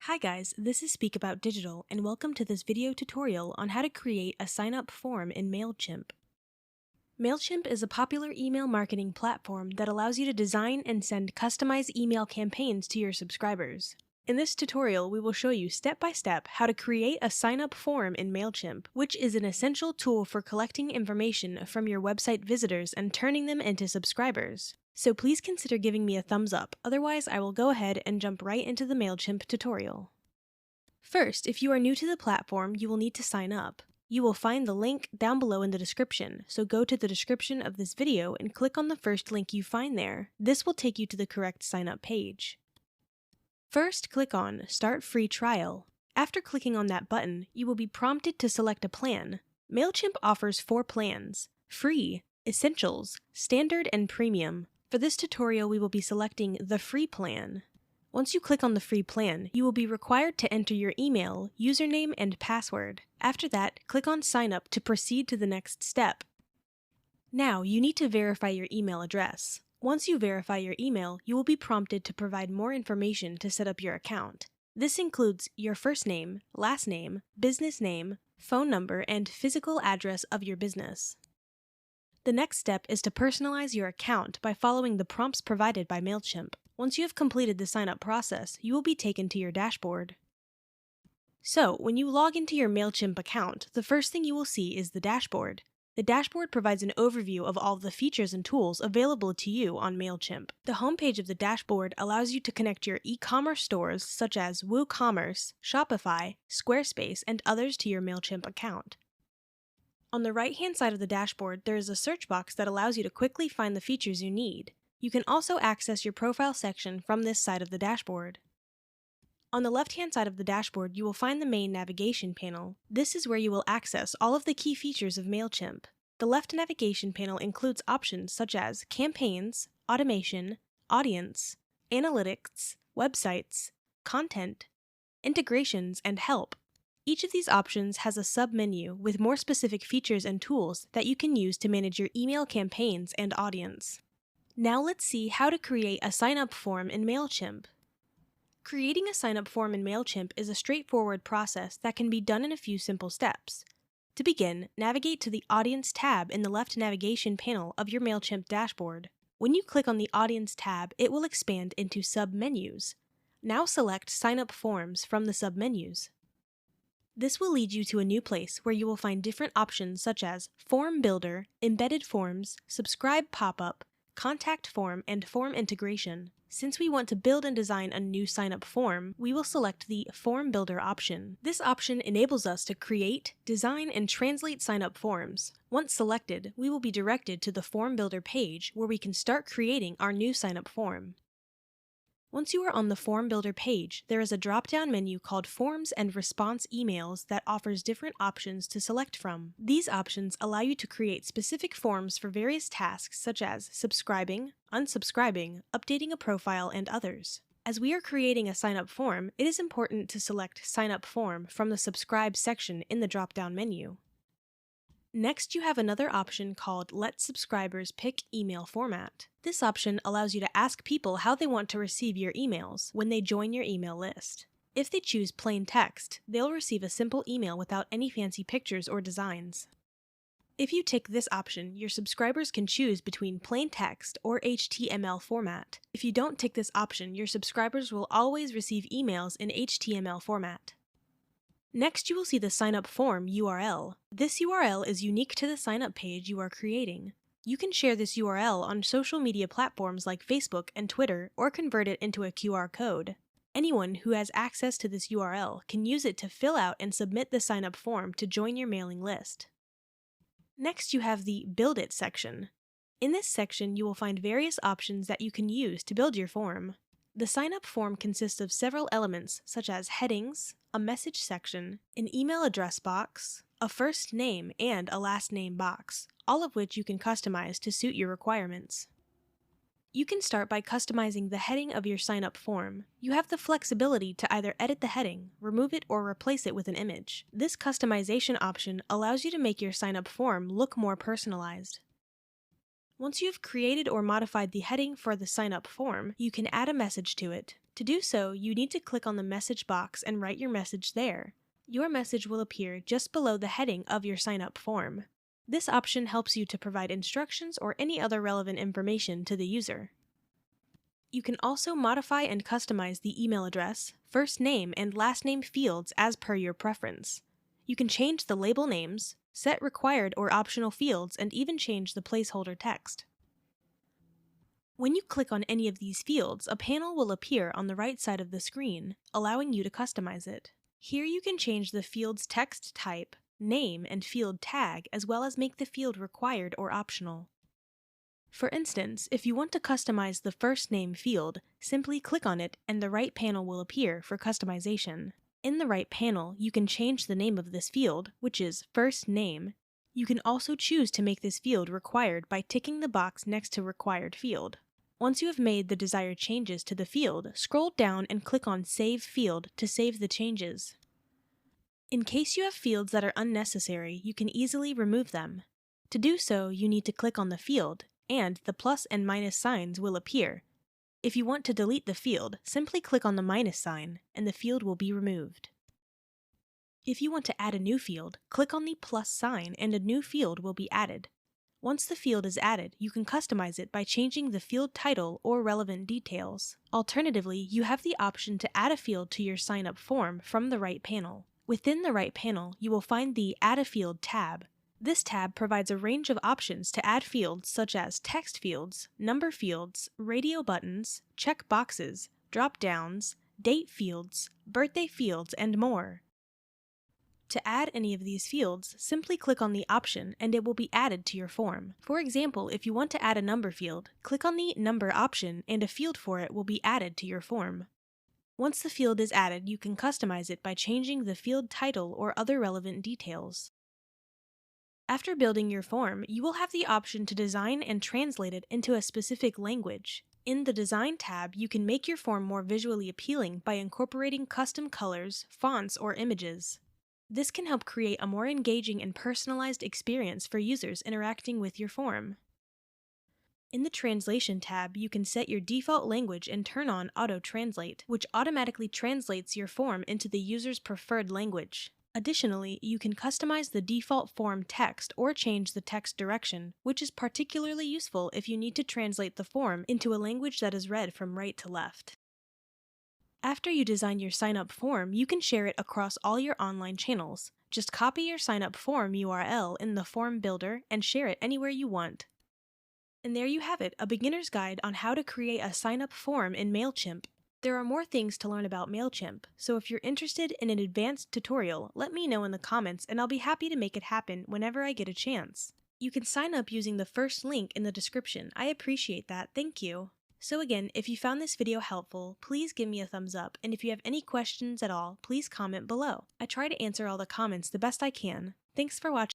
Hi guys, this is Speak About Digital, and welcome to this video tutorial on how to create a sign-up form in Mailchimp. Mailchimp is a popular email marketing platform that allows you to design and send customized email campaigns to your subscribers. In this tutorial, we will show you step-by-step how to create a sign-up form in Mailchimp, which is an essential tool for collecting information from your website visitors and turning them into subscribers. So please consider giving me a thumbs up, otherwise I will go ahead and jump right into the Mailchimp tutorial. First, if you are new to the platform, you will need to sign up. You will find the link down below in the description, so go to the description of this video and click on the first link you find there. This will take you to the correct sign up page. First, click on Start Free Trial. After clicking on that button, you will be prompted to select a plan. Mailchimp offers 4 plans: Free, Essentials, Standard, and Premium. For this tutorial, we will be selecting the free plan. Once you click on the free plan, you will be required to enter your email, username, and password. After that, click on Sign Up to proceed to the next step. Now, you need to verify your email address. Once you verify your email, you will be prompted to provide more information to set up your account. This includes your first name, last name, business name, phone number, and physical address of your business. The next step is to personalize your account by following the prompts provided by Mailchimp. Once you have completed the sign-up process, you will be taken to your dashboard. So, when you log into your Mailchimp account, the first thing you will see is the dashboard. The dashboard provides an overview of all the features and tools available to you on Mailchimp. The homepage of the dashboard allows you to connect your e-commerce stores such as WooCommerce, Shopify, Squarespace, and others to your Mailchimp account. On the right-hand side of the dashboard, there is a search box that allows you to quickly find the features you need. You can also access your profile section from this side of the dashboard. On the left-hand side of the dashboard, you will find the main navigation panel. This is where you will access all of the key features of Mailchimp. The left navigation panel includes options such as campaigns, automation, audience, analytics, websites, content, integrations, and help. Each of these options has a sub-menu with more specific features and tools that you can use to manage your email campaigns and audience. Now let's see how to create a sign-up form in Mailchimp. Creating a sign-up form in Mailchimp is a straightforward process that can be done in a few simple steps. To begin, navigate to the Audience tab in the left navigation panel of your Mailchimp dashboard. When you click on the Audience tab, it will expand into sub-menus. Now select Sign Up Forms from the sub-menus. This will lead you to a new place where you will find different options such as Form Builder, Embedded Forms, Subscribe Pop-up, Contact Form, and Form Integration. Since we want to build and design a new sign-up form, we will select the Form Builder option. This option enables us to create, design, and translate sign-up forms. Once selected, we will be directed to the Form Builder page where we can start creating our new sign-up form. Once you are on the Form Builder page, there is a drop-down menu called Forms and Response Emails that offers different options to select from. These options allow you to create specific forms for various tasks such as subscribing, unsubscribing, updating a profile, and others. As we are creating a sign-up form, it is important to select Sign Up Form from the Subscribe section in the drop-down menu. Next, you have another option called Let Subscribers Pick Email Format. This option allows you to ask people how they want to receive your emails when they join your email list. If they choose plain text, they'll receive a simple email without any fancy pictures or designs. If you tick this option, your subscribers can choose between plain text or HTML format. If you don't tick this option, your subscribers will always receive emails in HTML format. Next, you will see the sign-up form URL. This URL is unique to the sign-up page you are creating. You can share this URL on social media platforms like Facebook and Twitter, or convert it into a QR code. Anyone who has access to this URL can use it to fill out and submit the sign-up form to join your mailing list. Next, you have the Build It section. In this section, you will find various options that you can use to build your form. The sign-up form consists of several elements such as headings, a message section, an email address box, a first name, and a last name box, all of which you can customize to suit your requirements. You can start by customizing the heading of your sign-up form. You have the flexibility to either edit the heading, remove it, or replace it with an image. This customization option allows you to make your sign-up form look more personalized. Once you have created or modified the heading for the sign-up form, you can add a message to it. To do so, you need to click on the message box and write your message there. Your message will appear just below the heading of your sign-up form. This option helps you to provide instructions or any other relevant information to the user. You can also modify and customize the email address, first name, and last name fields as per your preference. You can change the label names, set required or optional fields, and even change the placeholder text. When you click on any of these fields, a panel will appear on the right side of the screen, allowing you to customize it. Here you can change the field's text type, name, and field tag, as well as make the field required or optional. For instance, if you want to customize the first name field, simply click on it and the right panel will appear for customization. In the right panel, you can change the name of this field, which is first name. You can also choose to make this field required by ticking the box next to required field. Once you have made the desired changes to the field, scroll down and click on Save Field to save the changes. In case you have fields that are unnecessary, you can easily remove them. To do so, you need to click on the field, and the plus and minus signs will appear. If you want to delete the field, simply click on the minus sign, and the field will be removed. If you want to add a new field, click on the plus sign and a new field will be added. Once the field is added, you can customize it by changing the field title or relevant details. Alternatively, you have the option to add a field to your sign-up form from the right panel. Within the right panel, you will find the Add a Field tab. This tab provides a range of options to add fields such as text fields, number fields, radio buttons, check boxes, drop-downs, date fields, birthday fields, and more. To add any of these fields, simply click on the option and it will be added to your form. For example, if you want to add a number field, click on the number option and a field for it will be added to your form. Once the field is added, you can customize it by changing the field title or other relevant details. After building your form, you will have the option to design and translate it into a specific language. In the Design tab, you can make your form more visually appealing by incorporating custom colors, fonts, or images. This can help create a more engaging and personalized experience for users interacting with your form. In the Translation tab, you can set your default language and turn on Auto Translate, which automatically translates your form into the user's preferred language. Additionally, you can customize the default form text or change the text direction, which is particularly useful if you need to translate the form into a language that is read from right to left. After you design your sign-up form, you can share it across all your online channels. Just copy your sign-up form URL in the form builder and share it anywhere you want. And there you have it, a beginner's guide on how to create a sign-up form in Mailchimp. There are more things to learn about Mailchimp, so if you're interested in an advanced tutorial, let me know in the comments and I'll be happy to make it happen whenever I get a chance. You can sign up using the first link in the description. I appreciate that, thank you. So again, if you found this video helpful, please give me a thumbs up, and if you have any questions at all, please comment below. I try to answer all the comments the best I can. Thanks for watching.